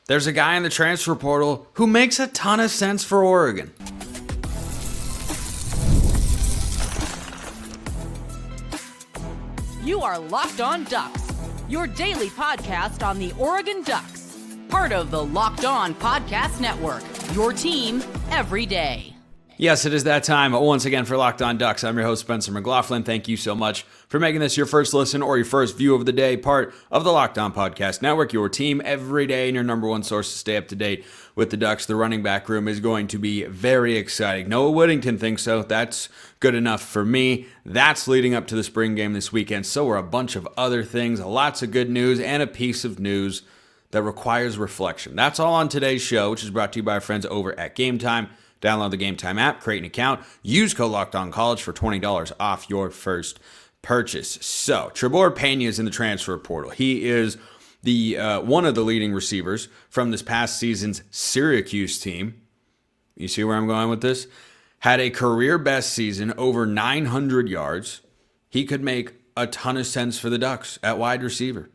there's a guy in the transfer portal who makes a ton of sense for Oregon. You are Locked On Ducks, your daily podcast on the Oregon Ducks. Part of the Locked On Podcast Network, your team every day. Yes, it is that time once again for Locked On Ducks. I'm your host, Spencer McLaughlin. Thank you so much for making this your first listen or your first view of the day, part of the Locked On Podcast Network, your team every day and your number one source to stay up to date with the Ducks. The running back room is going to be very exciting. Noah Whittington thinks so. That's good enough for me. That's leading up to the spring game this weekend. So are a bunch of other things, lots of good news, and a piece of news that requires reflection. That's all on today's show, which is brought to you by our friends over at Game Time. Download the Game Time app, create an account, use code LOCKEDONCollege for $20 off your first purchase. So, Trebor Pena is in the transfer portal. He is the one of the leading receivers from this past season's Syracuse team. You see where I'm going with this? Had a career best season, over 900 yards. He could make a ton of sense for the Ducks at wide receiver.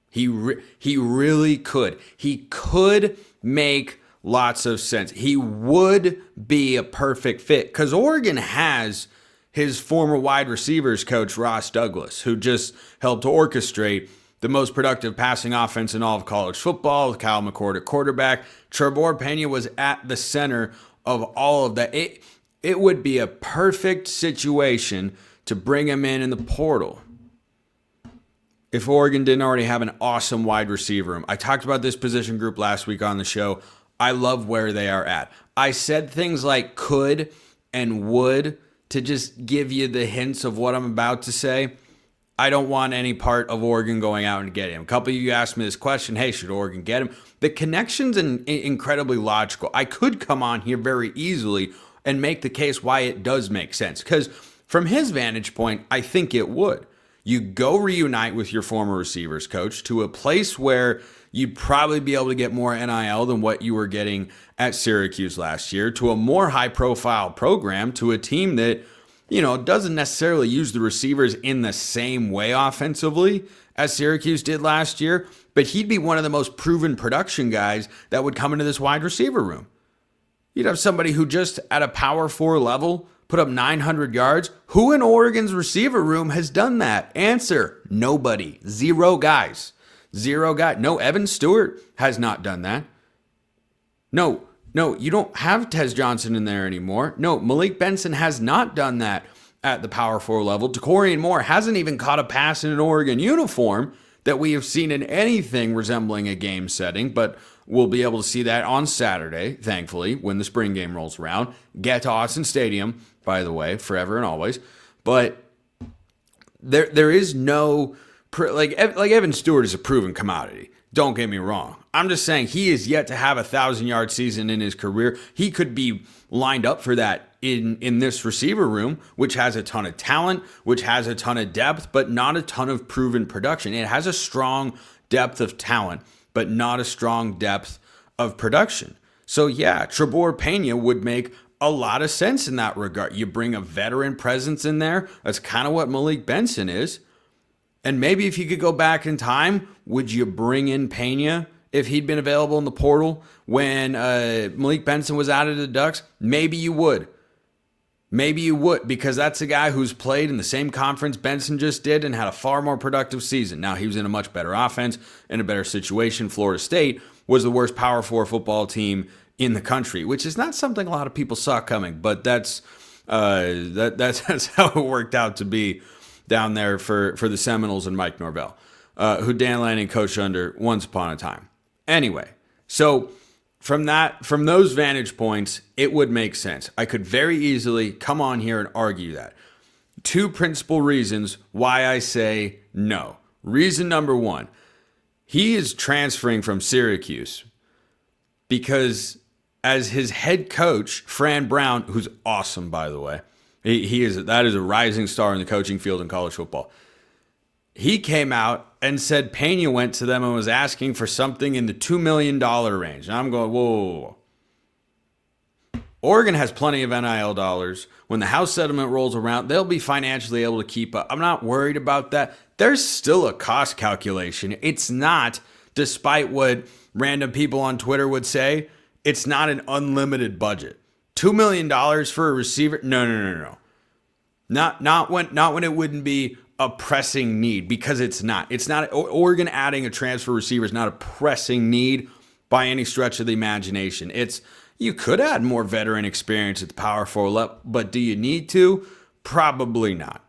He really could. He could make lots of sense. He would be a perfect fit because Oregon has his former wide receivers coach, Ross Douglas, who just helped to orchestrate the most productive passing offense in all of college football with Kyle McCord at quarterback. Trebor Pena was at the center of all of that. It would be a perfect situation to bring him in the portal if Oregon didn't already have an awesome wide receiver room. I talked about this position group last week on the show. I love where they are at. I said things like could and would to just give you the hints of what I'm about to say. I don't want any part of Oregon going out and getting him. A couple of you asked me this question, hey, should Oregon get him? The connection's incredibly logical. I could come on here very easily and make the case why it does make sense. Because from his vantage point, I think it would. You go reunite with your former receivers coach to a place where you'd probably be able to get more NIL than what you were getting at Syracuse last year, to a more high-profile program, to a team that, doesn't necessarily use the receivers in the same way offensively as Syracuse did last year, but he'd be one of the most proven production guys that would come into this wide receiver room. You'd have somebody who just at a Power 4 level put up 900 yards. Who in Oregon's receiver room has done that? Answer, nobody. Zero guys. Zero guy. No, Evan Stewart has not done that. No, you don't have Tez Johnson in there anymore. No, Malik Benson has not done that at the Power 4 level. DeCorian Moore hasn't even caught a pass in an Oregon uniform that we have seen in anything resembling a game setting, but we'll be able to see that on Saturday, thankfully, when the spring game rolls around. Get to Austin Stadium, by the way, forever and always. But there is no... Like Evan Stewart is a proven commodity. Don't get me wrong. I'm just saying he is yet to have a 1,000-yard season in his career. He could be lined up for that in this receiver room, which has a ton of talent, which has a ton of depth, but not a ton of proven production. It has a strong depth of talent, but not a strong depth of production. So yeah, Trebor Pena would make a lot of sense in that regard. You bring a veteran presence in there. That's kind of what Malik Benson is. And maybe if you could go back in time, would you bring in Pena if he'd been available in the portal when Malik Benson was out of the Ducks? Maybe you would. Maybe you would, because that's a guy who's played in the same conference Benson just did and had a far more productive season. Now, he was in a much better offense, in a better situation. Florida State was the worst Power 4 football team in the country, which is not something a lot of people saw coming, but that's how it worked out to be down there for the Seminoles and Mike Norvell, who Dan Lanning coached under once upon a time. Anyway, so from those vantage points, it would make sense. I could very easily come on here and argue that. Two principal reasons why I say no. Reason number one, he is transferring from Syracuse because as his head coach, Fran Brown, who's awesome, by the way, that is a rising star in the coaching field in college football. He came out and said Pena went to them and was asking for something in the $2 million range. And I'm going, whoa. Oregon has plenty of NIL dollars. When the House settlement rolls around, they'll be financially able to keep up. I'm not worried about that. There's still a cost calculation. It's not, despite what random people on Twitter would say, it's not an unlimited budget. $2 million for a receiver? No. Not when it wouldn't be a pressing need, because it's not. It's not. Oregon adding a transfer receiver is not a pressing need by any stretch of the imagination. You could add more veteran experience at the power forward level, but do you need to? Probably not.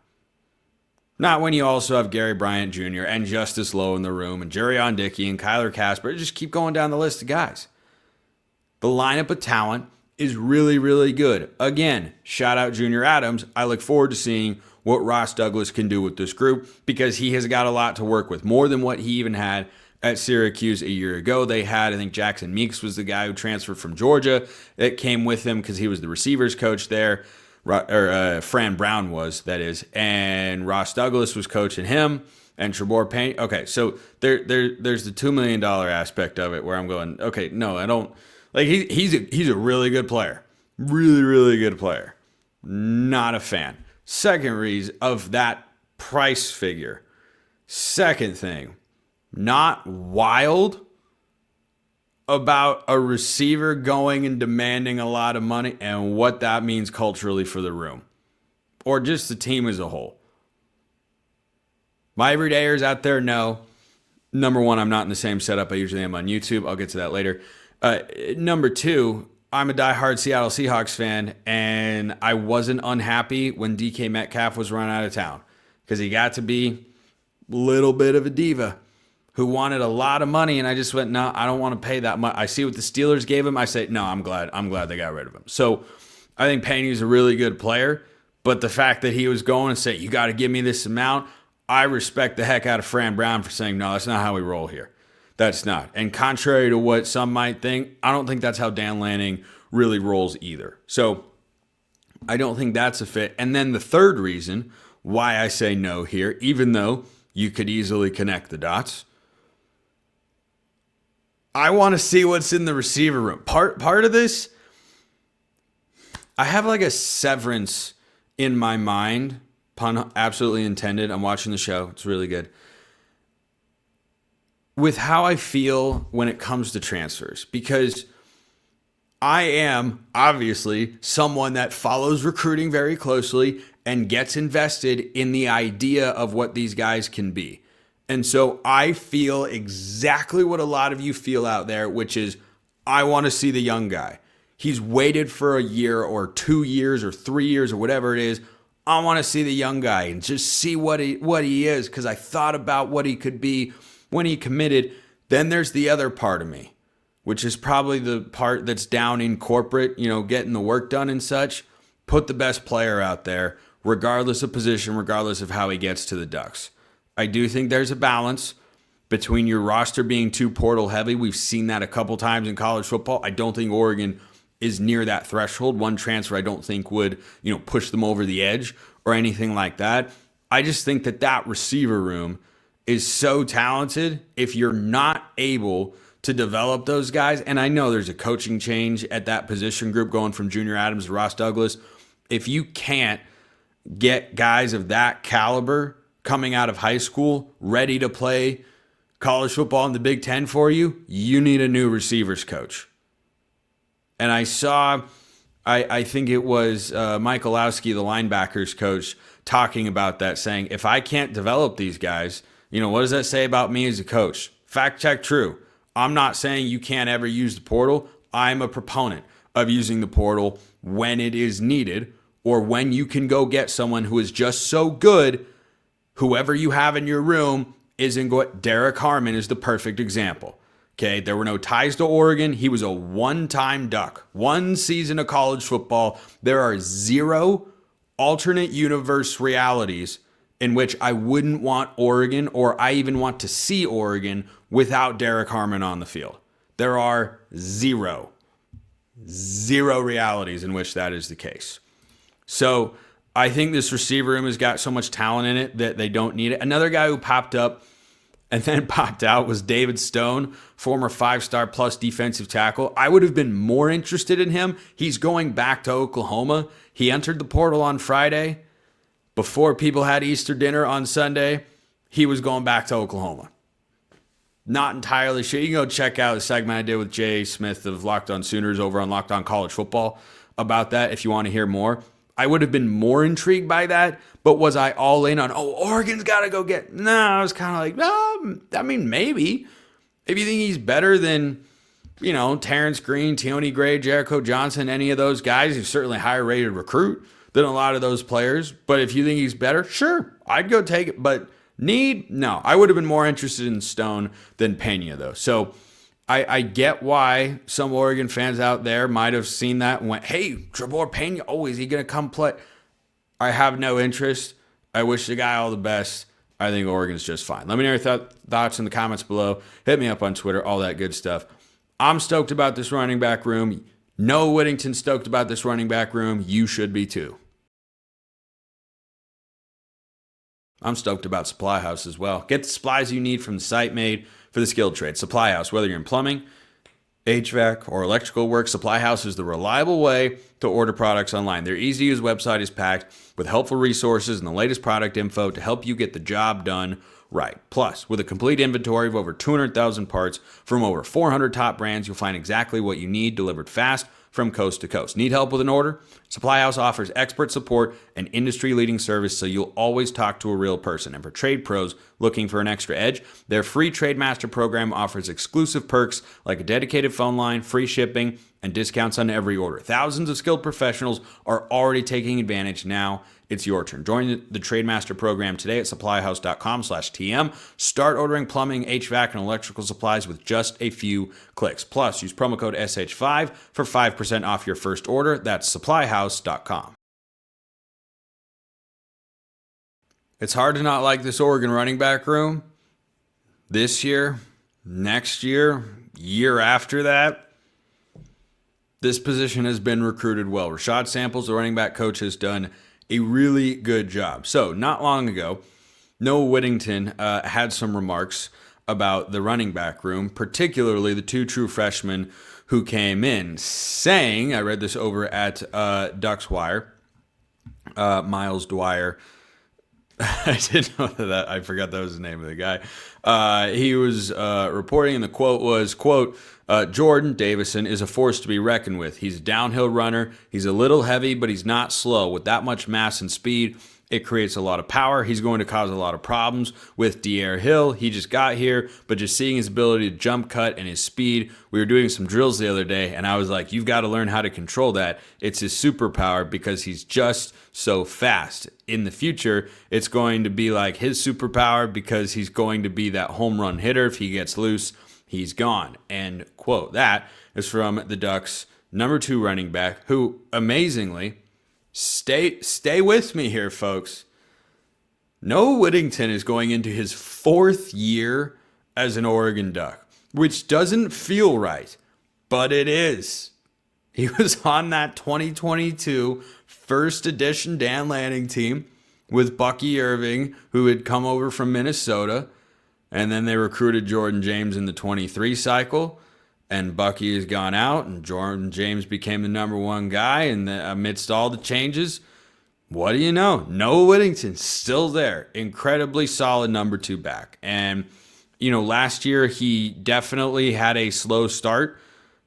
Not when you also have Gary Bryant Jr. and Justice Lowe in the room and Jerion Dickey and Kyler Casper. Just keep going down the list of guys. The lineup of talent is really, really good. Again, shout out Junior Adams. I look forward to seeing what Ross Douglas can do with this group, because he has got a lot to work with, more than what he even had at Syracuse a year ago. They had, I think Jackson Meeks was the guy who transferred from Georgia. It came with him because he was the receivers coach there. Fran Brown was, that is, and Ross Douglas was coaching him, and Trebor Pena. Okay, so there's the $2 million aspect of it where I'm going, okay, no, I don't, like, he's a really good player. Really, really good player. Not a fan. Second reason of that price figure. Second thing, not wild about a receiver going and demanding a lot of money and what that means culturally for the room or just the team as a whole. My everydayers out there know, number one, I'm not in the same setup I usually am on YouTube. I'll get to that later. Number two, I'm a diehard Seattle Seahawks fan, and I wasn't unhappy when DK Metcalf was run out of town because he got to be a little bit of a diva who wanted a lot of money, and I just went, no, I don't want to pay that much. I see what the Steelers gave him. I say, no, I'm glad they got rid of him. So I think Payne's a really good player, but the fact that he was going and say, you got to give me this amount, I respect the heck out of Fran Brown for saying, no, that's not how we roll here. That's not. And contrary to what some might think, I don't think that's how Dan Lanning really rolls either. So I don't think that's a fit. And then the third reason why I say no here, even though you could easily connect the dots, I want to see what's in the receiver room. Part of this, I have like a Severance in my mind, pun absolutely intended. I'm watching the show. It's really good. With how I feel when it comes to transfers, because I am obviously someone that follows recruiting very closely and gets invested in the idea of what these guys can be. And so I feel exactly what a lot of you feel out there, which is I want to see the young guy. He's waited for a year or 2 years or 3 years or whatever it is. I want to see the young guy and just see what he is, because I thought about what he could be when he committed. Then there's the other part of me, which is probably the part that's down in corporate, getting the work done and such. Put the best player out there, regardless of position, regardless of how he gets to the Ducks. I do think there's a balance between your roster being too portal heavy. We've seen that a couple times in college football. I don't think Oregon is near that threshold. One transfer I don't think would, push them over the edge or anything like that. I just think that receiver room is so talented. If you're not able to develop those guys, and I know there's a coaching change at that position group going from Junior Adams to Ross Douglas. If you can't get guys of that caliber coming out of high school ready to play college football in the Big Ten for you, you need a new receivers coach. And I saw, I think it was Mike Olowski, the linebackers coach, talking about that, saying, if I can't develop these guys, what does that say about me as a coach? Fact check, true. I'm not saying you can't ever use the portal. I'm a proponent of using the portal when it is needed, or when you can go get someone who is just so good, whoever you have in your room isn't going. Derek Harmon is the perfect example. Okay, there were no ties to Oregon. He was a one-time Duck. One season of college football. There are 0 alternate universe realities in which I wouldn't want Oregon, or I even want to see Oregon, without Derek Harmon on the field. There are 0 realities in which that is the case. So I think this receiver room has got so much talent in it that they don't need it. Another guy who popped up and then popped out was David Stone, former 5-star plus defensive tackle. I would have been more interested in him. He's going back to Oklahoma. He entered the portal on Friday. Before people had Easter dinner on Sunday, he was going back to Oklahoma. Not entirely sure. You can go check out the segment I did with Jay Smith of Locked On Sooners over on Locked On College Football about that if you want to hear more. I would have been more intrigued by that, but was I all in on, Oregon's got to go get... No, I was kind of like, maybe. If you think he's better than, Terrence Green, Teone Gray, Jericho Johnson, any of those guys, he's certainly a higher rated recruit than a lot of those players. But if you think he's better, sure, I'd go take it. But no. I would have been more interested in Stone than Pena, though. So I get why some Oregon fans out there might have seen that and went, hey, Trebor Pena, is he going to come play? I have no interest. I wish the guy all the best. I think Oregon's just fine. Let me know your thoughts in the comments below. Hit me up on Twitter, all that good stuff. I'm stoked about this running back room. Noah Whittington's stoked about this running back room. You should be too. I'm stoked about Supply House as well. Get the supplies you need from the site made for the skilled trade. Supply House, whether you're in plumbing, HVAC, or electrical work, Supply House is the reliable way to order products online. Their easy-to-use website is packed with helpful resources and the latest product info to help you get the job done right. Plus, with a complete inventory of over 200,000 parts from over 400 top brands, you'll find exactly what you need delivered fast from coast to coast. Need help with an order? Supply House offers expert support and industry-leading service, so you'll always talk to a real person. And for trade pros looking for an extra edge, their free Trade Master program offers exclusive perks like a dedicated phone line, free shipping, and discounts on every order. Thousands of skilled professionals are already taking advantage. Now it's your turn. Join the Trade Master program today at supplyhouse.com/TM. Start ordering plumbing, HVAC, and electrical supplies with just a few clicks. Plus, use promo code SH5 for 5% off your first order. That's supplyhouse.com. It's hard to not like this Oregon running back room this year, next year, year after that. This position has been recruited well. Rashad Samples, the running back coach, has done a really good job. So, not long ago, Noah Whittington had some remarks about the running back room, particularly the two true freshmen who came in, saying, I read this over at Ducks Wire, Miles Dwyer. I didn't know that. I forgot that was the name of the guy. He was reporting, and the quote was, quote, Jordan Davison is a force to be reckoned with. He's a downhill runner. He's a little heavy, but he's not slow. With that much mass and speed, it creates a lot of power. He's going to cause a lot of problems with D'Air Hill. He just got here, but just seeing his ability to jump cut and his speed, we were doing some drills the other day, and I was like, you've got to learn how to control that. It's his superpower because he's just so fast. In the future, it's going to be like his superpower because he's going to be that home run hitter. If he gets loose, he's gone. And quote, that is from the Ducks' number 2 running back, who amazingly, stay with me here, folks. Noah Whittington is going into his 4th year as an Oregon Duck, which doesn't feel right, but it is. He was on that 2022 first edition Dan Lanning team with Bucky Irving, who had come over from Minnesota. And then they recruited Jordan James in the 23 cycle. And Bucky has gone out, and Jordan James became the number 1 guy. And amidst all the changes, what do you know? Noah Whittington's still there. Incredibly solid number 2 back. And, last year he definitely had a slow start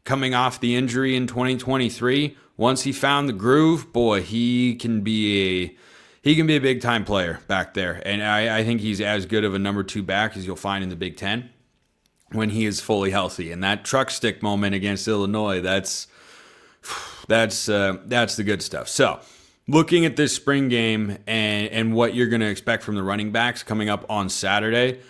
coming off the injury in 2023. Once he found the groove, boy, he can be a big-time player back there. And I think he's as good of a number 2 back as you'll find in the Big Ten when he is fully healthy. And that truck stick moment against Illinois, that's the good stuff. So, looking at this spring game and what you're going to expect from the running backs coming up on Saturday,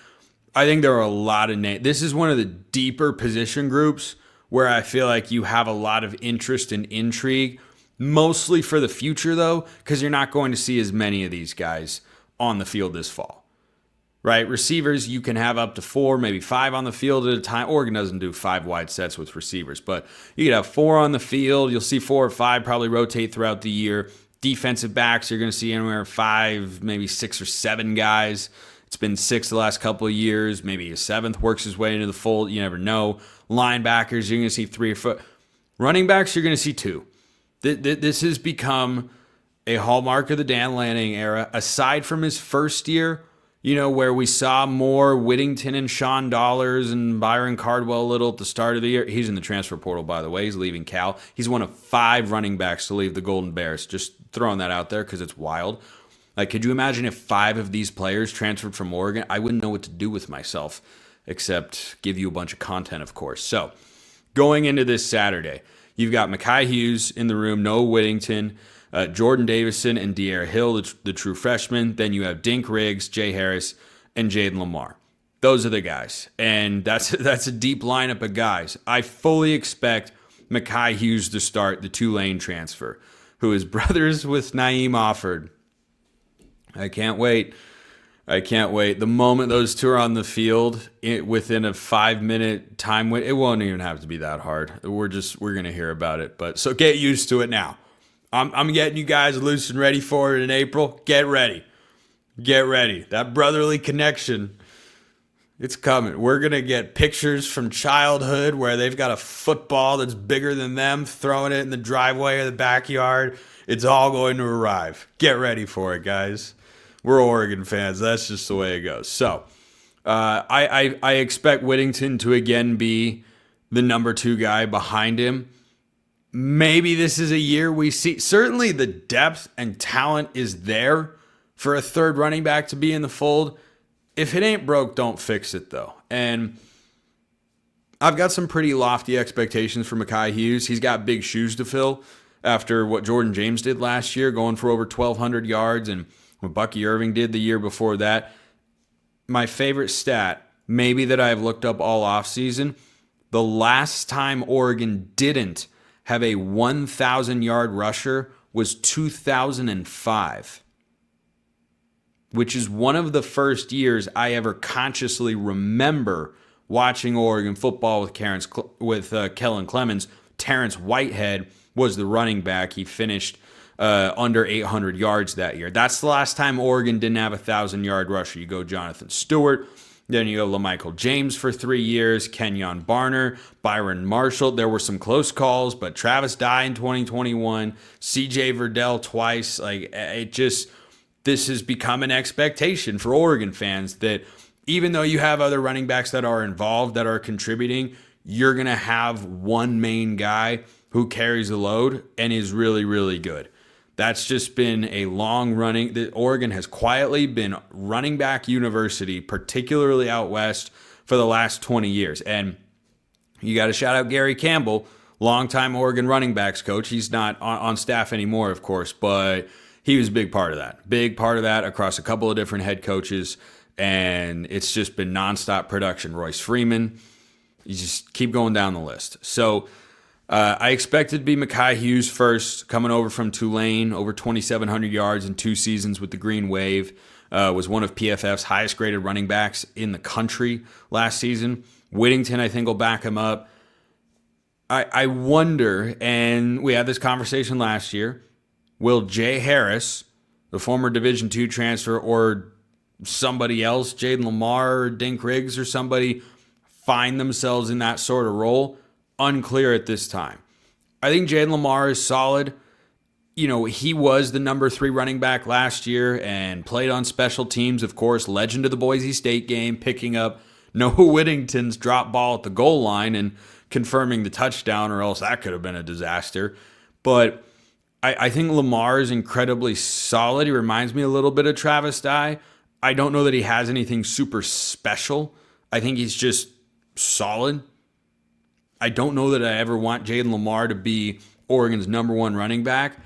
I think there are a lot of names. This is one of the deeper position groups where I feel like you have a lot of interest and intrigue, mostly for the future, though, because you're not going to see as many of these guys on the field this fall, right? Receivers, you can have up to 4, maybe 5 on the field at a time. Oregon doesn't do 5 wide sets with receivers, but you could have 4 on the field. You'll see 4 or 5 probably rotate throughout the year. Defensive backs, you're going to see anywhere 5, maybe 6 or 7 guys. It's been 6 the last couple of years. Maybe a 7th works his way into the fold. You never know. Linebackers, you're going to see 3 or 4. Running backs, you're going to see 2. This has become a hallmark of the Dan Lanning era. Aside from his first year, where we saw more Whittington and Sean Dollars and Byron Cardwell a little at the start of the year. He's in the transfer portal, by the way. He's leaving Cal. He's one of 5 running backs to leave the Golden Bears. Just throwing that out there because it's wild. Like, could you imagine if 5 of these players transferred from Oregon? I wouldn't know what to do with myself except give you a bunch of content, of course. So, going into this Saturday, you've got Mekhi Hughes in the room, Noah Whittington, Jordan Davison, and De'Ara Hill, the true freshmen. Then you have Dink Riggs, Jay Harris, and Jaden Lamar. Those are the guys. And that's a deep lineup of guys. I fully expect Mekhi Hughes to start, the Tulane transfer, who is brothers with Naeem Offord. I can't wait. The moment those two are on the field, within a 5-minute time window, it won't even have to be that hard. We're going to hear about it. But so get used to it now. I'm getting you guys loose and ready for it in April. Get ready. That brotherly connection, it's coming. We're going to get pictures from childhood where they've got a football that's bigger than them, throwing it in the driveway or the backyard. It's all going to arrive. Get ready for it, guys. We're Oregon fans. That's just the way it goes. So I expect Whittington to again be the number 2 guy behind him. Maybe this is a year we see. Certainly the depth and talent is there for a third running back to be in the fold. If it ain't broke, don't fix it, though. And I've got some pretty lofty expectations for Mekhi Hughes. He's got big shoes to fill after what Jordan James did last year, going for over 1,200 yards, and what Bucky Irving did the year before that. My favorite stat, maybe that I've looked up all offseason, the last time Oregon didn't have a 1,000-yard rusher was 2005, which is one of the first years I ever consciously remember watching Oregon football with Kellen Clemens. Terrence Whitehead was the running back. He finished under 800 yards that year. That's the last time Oregon didn't have a 1,000-yard rusher. You go Jonathan Stewart, then you go LaMichael James for 3 years, Kenyon Barner, Byron Marshall. There were some close calls, but Travis Dye in 2021, CJ Verdell twice. This has become an expectation for Oregon fans that even though you have other running backs that are involved, that are contributing, you're going to have one main guy who carries the load and is really, really good. That's just been a long running. Oregon has quietly been running back university, particularly out west, for the last 20 years. And you got to shout out Gary Campbell, longtime Oregon running backs coach. He's not on staff anymore, of course, but he was a big part of that. Big part of that across a couple of different head coaches. And it's just been nonstop production. Royce Freeman, you just keep going down the list. So I expected to be Mekhi Hughes first, coming over from Tulane, over 2,700 yards in 2 seasons with the Green Wave. Was one of PFF's highest graded running backs in the country last season. Whittington, I think, will back him up. I wonder, and we had this conversation last year, will Jay Harris, the former Division II transfer, or somebody else, Jaden Lamar or Dink Riggs or somebody, find themselves in that sort of role? Unclear at this time. I think Jaden Lamar is solid. He was the number 3 running back last year and played on special teams, of course, legend of the Boise State game, picking up Noah Whittington's drop ball at the goal line and confirming the touchdown, or else that could have been a disaster. But I think Lamar is incredibly solid. He reminds me a little bit of Travis Dye. I don't know that he has anything super special. I think he's just solid. I don't know that I ever want Jaden Lamar to be Oregon's number 1 running back.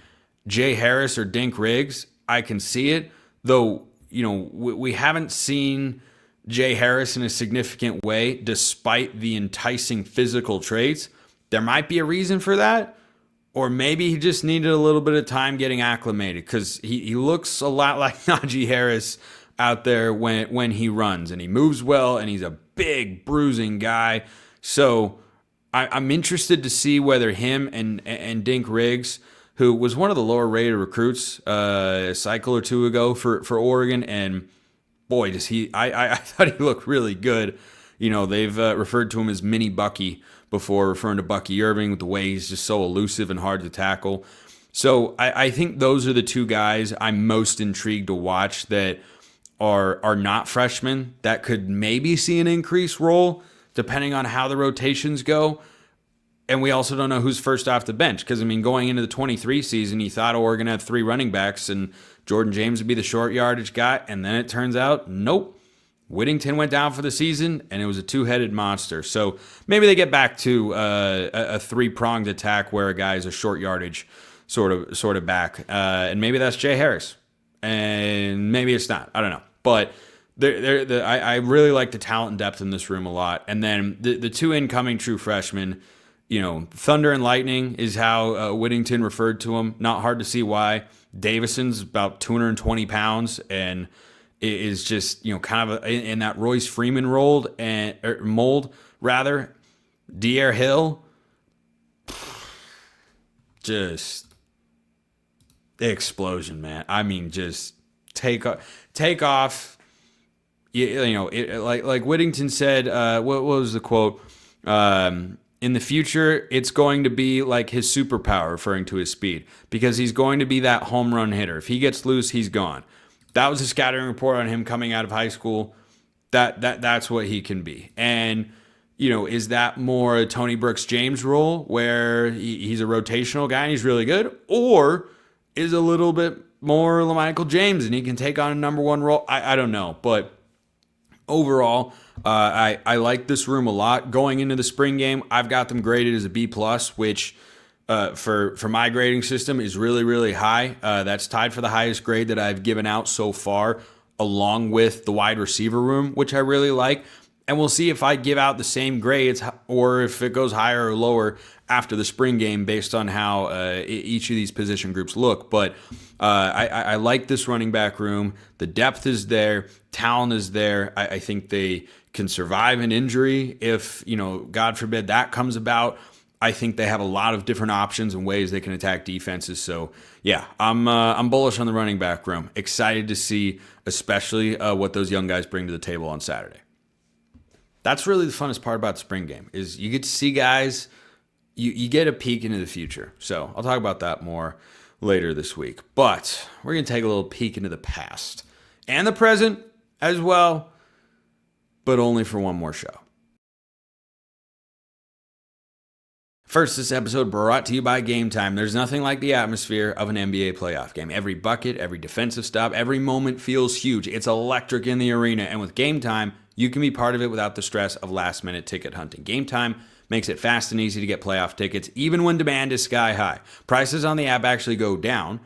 Jay Harris or Dink Riggs, I can see it. Though, we haven't seen Jay Harris in a significant way despite the enticing physical traits. There might be a reason for that. Or maybe he just needed a little bit of time getting acclimated, because he looks a lot like Najee Harris out there when he runs. And he moves well, and he's a big, bruising guy. So I'm interested to see whether him and Dink Riggs, who was one of the lower rated recruits a cycle or 2 ago for Oregon, and boy, does he! I thought he looked really good. They've referred to him as Mini Bucky before, referring to Bucky Irving with the way he's just so elusive and hard to tackle. So I think those are the 2 guys I'm most intrigued to watch that are not freshmen that could maybe see an increased role depending on how the rotations go. And we also don't know who's first off the bench because, I mean, going into the 23 season, you thought Oregon had 3 running backs and Jordan James would be the short yardage guy. And then it turns out, nope. Whittington went down for the season, and it was a 2-headed monster. So maybe they get back to a 3-pronged attack where a guy is a short yardage sort of back. And maybe that's Jay Harris. And maybe it's not. I don't know. But I really like the talent and depth in this room a lot. And then the 2 incoming true freshmen, Thunder and Lightning is how Whittington referred to him. Not hard to see why. Davison's about 220 pounds and is just, kind of in that Royce Freeman mold. Dier Hill, just explosion, man. I mean, just take off. Like Whittington said, what was the quote? In the future, it's going to be like his superpower, referring to his speed, because he's going to be that home run hitter. If he gets loose, he's gone. That was a scattering report on him coming out of high school. That's what he can be. And, is that more a Tony Brooks James role where he's a rotational guy and he's really good? Or is a little bit more LaMichael James and he can take on a number 1 role? I don't know. But overall, I like this room a lot. Going into the spring game, I've got them graded as a B+, which for my grading system is really, really high. That's tied for the highest grade that I've given out so far, along with the wide receiver room, which I really like. And we'll see if I give out the same grades or if it goes higher or lower after the spring game based on how each of these position groups look. But I like this running back room. The depth is there. Talent is there. I think they can survive an injury if, God forbid that comes about. I think they have a lot of different options and ways they can attack defenses. So, yeah, I'm bullish on the running back room. Excited to see, especially what those young guys bring to the table on Saturday. That's really the funnest part about the spring game is you get to see guys, you get a peek into the future. So I'll talk about that more later this week. But we're going to take a little peek into the past and the present as well, but only for one more show. First, this episode brought to you by Game Time. There's nothing like the atmosphere of an NBA playoff game. Every bucket, every defensive stop, every moment feels huge. It's electric in the arena. And with Game Time, you can be part of it without the stress of last-minute ticket hunting. Game Time makes it fast and easy to get playoff tickets, even when demand is sky high. Prices on the app actually go down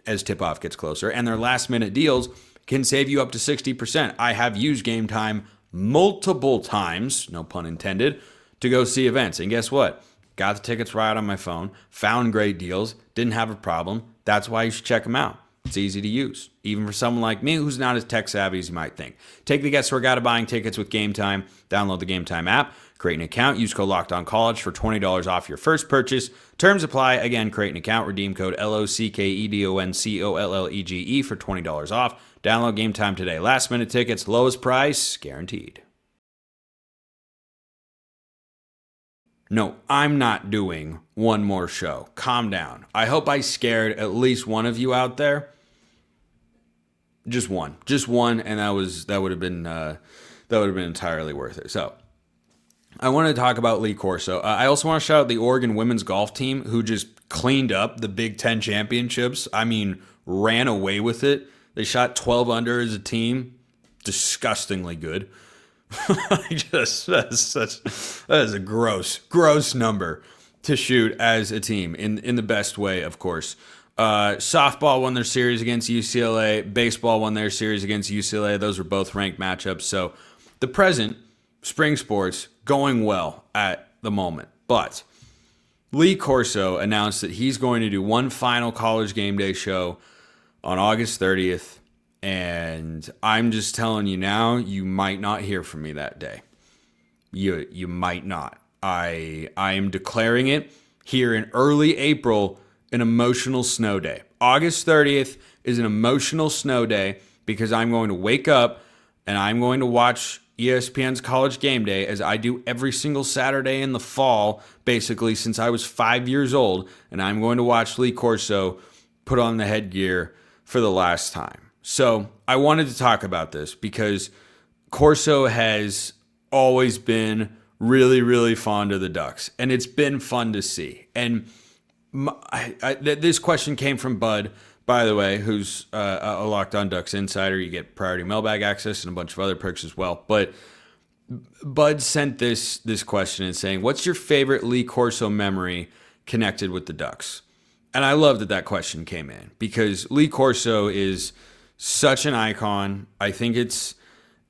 as tip-off gets closer, and their last-minute deals can save you up to 60%. I have used Game Time multiple times, no pun intended, to go see events. And guess what? Got the tickets right on my phone, found great deals, didn't have a problem. That's why you should check them out. It's easy to use, even for someone like me who's not as tech savvy as you might think. Take the guesswork out of buying tickets with Game Time. Download the Game Time app, create an account, use code LOCKEDONCollege for $20 off your first purchase. Terms apply. Again, create an account, redeem code LOCKEDONCOLLEGE for $20 off. Download Game Time today. Last minute tickets, lowest price, guaranteed. No, I'm not doing one more show. Calm down. I hope I scared at least one of you out there. Just one, and that would have been entirely worth it. So, I want to talk about Lee Corso. I also want to shout out the Oregon women's golf team who just cleaned up the Big Ten championships. I mean, ran away with it. They shot 12 under as a team. Disgustingly good. That is a gross number to shoot as a team in the best way, of course. Softball won their series against UCLA. Baseball won their series against UCLA. Those were both ranked matchups. So the present, spring sports, going well at the moment. But Lee Corso announced that he's going to do one final College GameDay show on August 30th. And I'm just telling you now, you might not hear from me that day. You might not. I am declaring it here in early April, an emotional snow day. August 30th is an emotional snow day because I'm going to wake up and I'm going to watch ESPN's College GameDay as I do every single Saturday in the fall, basically since I was 5 years old. And I'm going to watch Lee Corso put on the headgear for the last time. So I wanted to talk about this because Corso has always been really, really fond of the Ducks, and it's been fun to see. And this question came from Bud, by the way, who's a Locked On Ducks insider. You get priority mailbag access and a bunch of other perks as well. But Bud sent this question in saying, what's your favorite Lee Corso memory connected with the Ducks? And I love that question came in because Lee Corso is such an icon. I think it's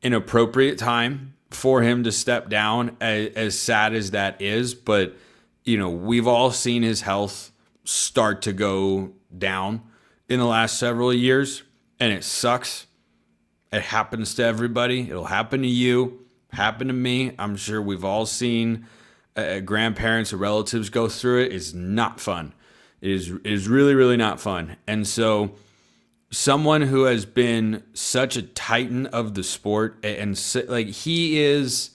an appropriate time for him to step down, as sad as that is. But, we've all seen his health start to go down in the last several years, and it sucks. It happens to everybody. It'll happen to you, happen to me. I'm sure we've all seen grandparents or relatives go through it. It's not fun. It is really, really not fun. And so someone who has been such a titan of the sport, and like he is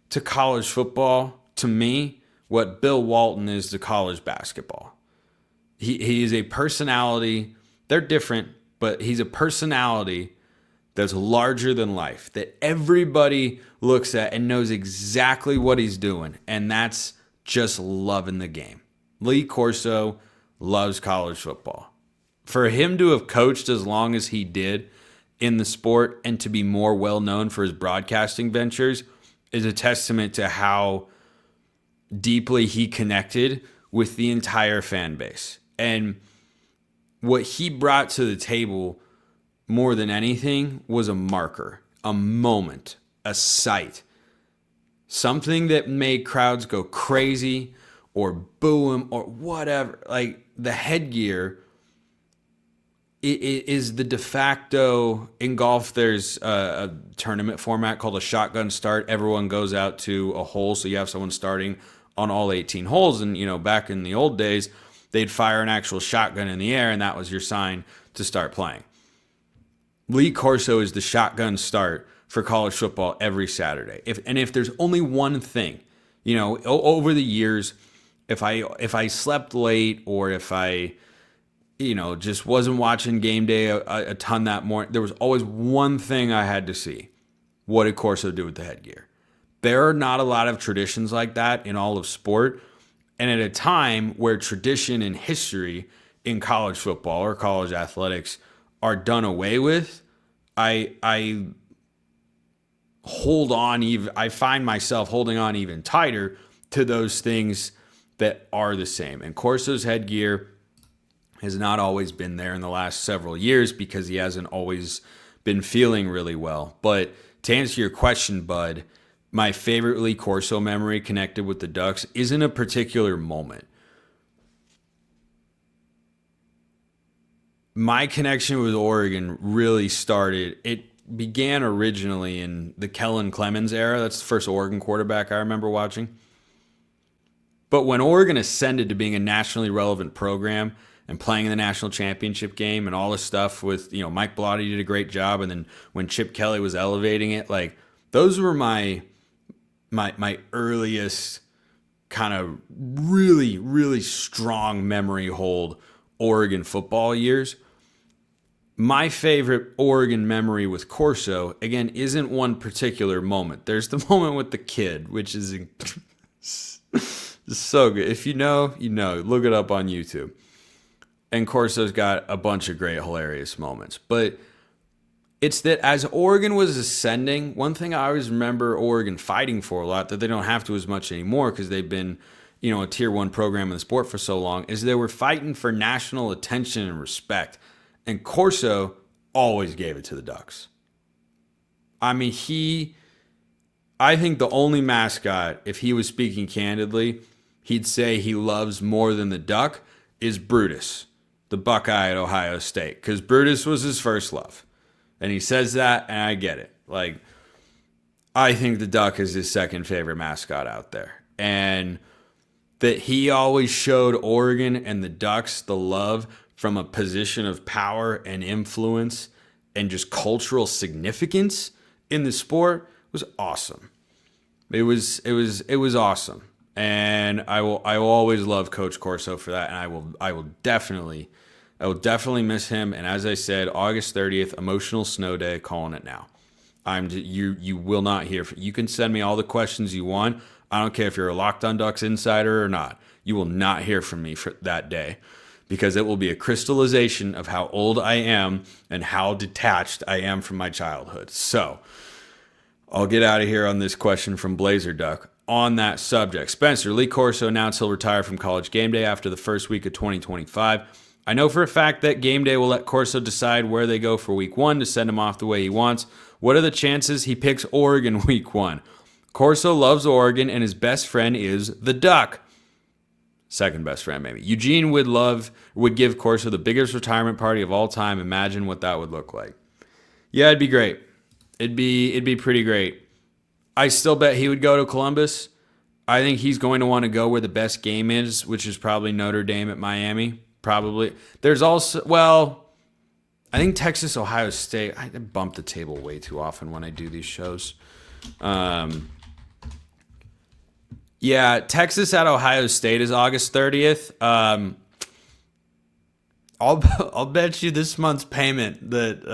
to college football, to me, what Bill Walton is to college basketball. He is a personality. They're different, but he's a personality that's larger than life, that everybody looks at and knows exactly what he's doing, and that's just loving the game. Lee Corso loves college football. For him to have coached as long as he did in the sport and to be more well known for his broadcasting ventures is a testament to how deeply he connected with the entire fan base. And what he brought to the table more than anything was a marker, a moment, a sight, something that made crowds go crazy or boo him or whatever. Like the headgear is the de facto. In golf, there's a tournament format called a shotgun start. Everyone goes out to a hole, so you have someone starting on all 18 holes. And, back in the old days, they'd fire an actual shotgun in the air, and that was your sign to start playing. Lee Corso is the shotgun start for college football every Saturday. If there's only one thing, over the years, if I slept late or if I just wasn't watching game day a ton that morning, there was always one thing I had to see. What did Corso do with the headgear? There are not a lot of traditions like that in all of sport. And at a time where tradition and history in college football or college athletics are done away with, I find myself holding on even tighter to those things that are the same. And Corso's headgear has not always been there in the last several years because he hasn't always been feeling really well. But to answer your question, Bud, my favorite Lee Corso memory connected with the Ducks isn't a particular moment. My connection with Oregon really started, it began originally in the Kellen Clemens era. That's the first Oregon quarterback I remember watching. But when Oregon ascended to being a nationally relevant program and playing in the national championship game and all this stuff with, Mike Blotti did a great job. And then when Chip Kelly was elevating it, like those were my earliest kind of really, really strong memory hold Oregon football years. My favorite Oregon memory with Corso, again, isn't one particular moment. There's the moment with the kid, which is so good. If you know, you know. Look it up on YouTube. And Corso's got a bunch of great, hilarious moments. But it's that as Oregon was ascending, one thing I always remember Oregon fighting for a lot, that they don't have to as much anymore because they've been, a tier 1 program in the sport for so long, is they were fighting for national attention and respect. And Corso always gave it to the Ducks. I mean, I think the only mascot, if he was speaking candidly, he'd say he loves more than the Duck is Brutus, the Buckeye at Ohio State, because Brutus was his first love. And he says that, and I get it. Like, I think the Duck is his second favorite mascot out there. And that he always showed Oregon and the Ducks the love from a position of power and influence and just cultural significance in the sport was awesome. It was awesome. And I will always love Coach Corso for that. And I will definitely I will definitely miss him. And as I said, August 30th, emotional snow day, calling it now. You will not hear from, you can send me all the questions you want. I don't care if you're a Locked On Ducks insider or not. You will not hear from me for that day, because it will be a crystallization of how old I am and how detached I am from my childhood. So I'll get out of here on this question from Blazer Duck. On that subject, Spencer, Lee Corso announced he'll retire from College GameDay after the first week of 2025. I know for a fact that GameDay will let Corso decide where they go for week 1 to send him off the way he wants. What are the chances he picks Oregon week 1? Corso loves Oregon, and his best friend is the Duck. Second best friend, maybe. Eugene would give Corso the biggest retirement party of all time. Imagine what that would look like. Yeah, it'd be great. It'd be pretty great. I still bet he would go to Columbus. I think he's going to want to go where the best game is, which is probably Notre Dame at Miami. Probably. There's also, I think Texas, Ohio State. I bump the table way too often when I do these shows. Yeah, Texas at Ohio State is August 30th. I'll bet you this month's payment that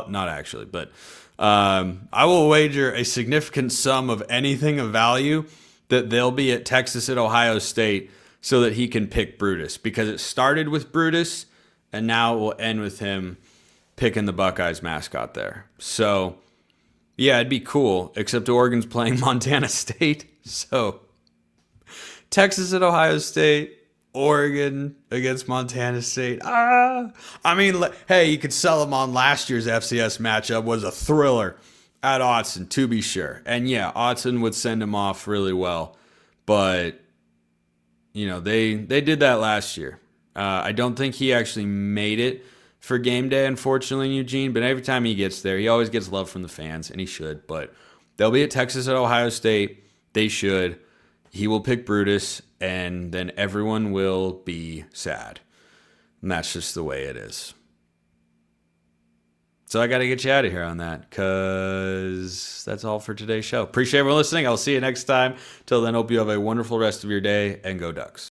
not actually, but I will wager a significant sum of anything of value that they'll be at Texas at Ohio State so that he can pick Brutus, because it started with Brutus and now it will end with him picking the Buckeyes mascot there. So yeah, it'd be cool, except Oregon's playing Montana State. So Texas at Ohio State, Oregon against Montana State. I mean, hey, you could sell them on last year's FCS matchup. Was a thriller at Autzen, to be sure. And yeah, Autzen would send him off really well. But, they did that last year. I don't think he actually made it for game day, unfortunately, in Eugene. But every time he gets there, he always gets love from the fans, and he should. But they'll be at Texas at Ohio State. They should. He will pick Brutus, and then everyone will be sad. And that's just the way it is. So I got to get you out of here on that, because that's all for today's show. Appreciate everyone listening. I'll see you next time. Till then, hope you have a wonderful rest of your day, and go Ducks.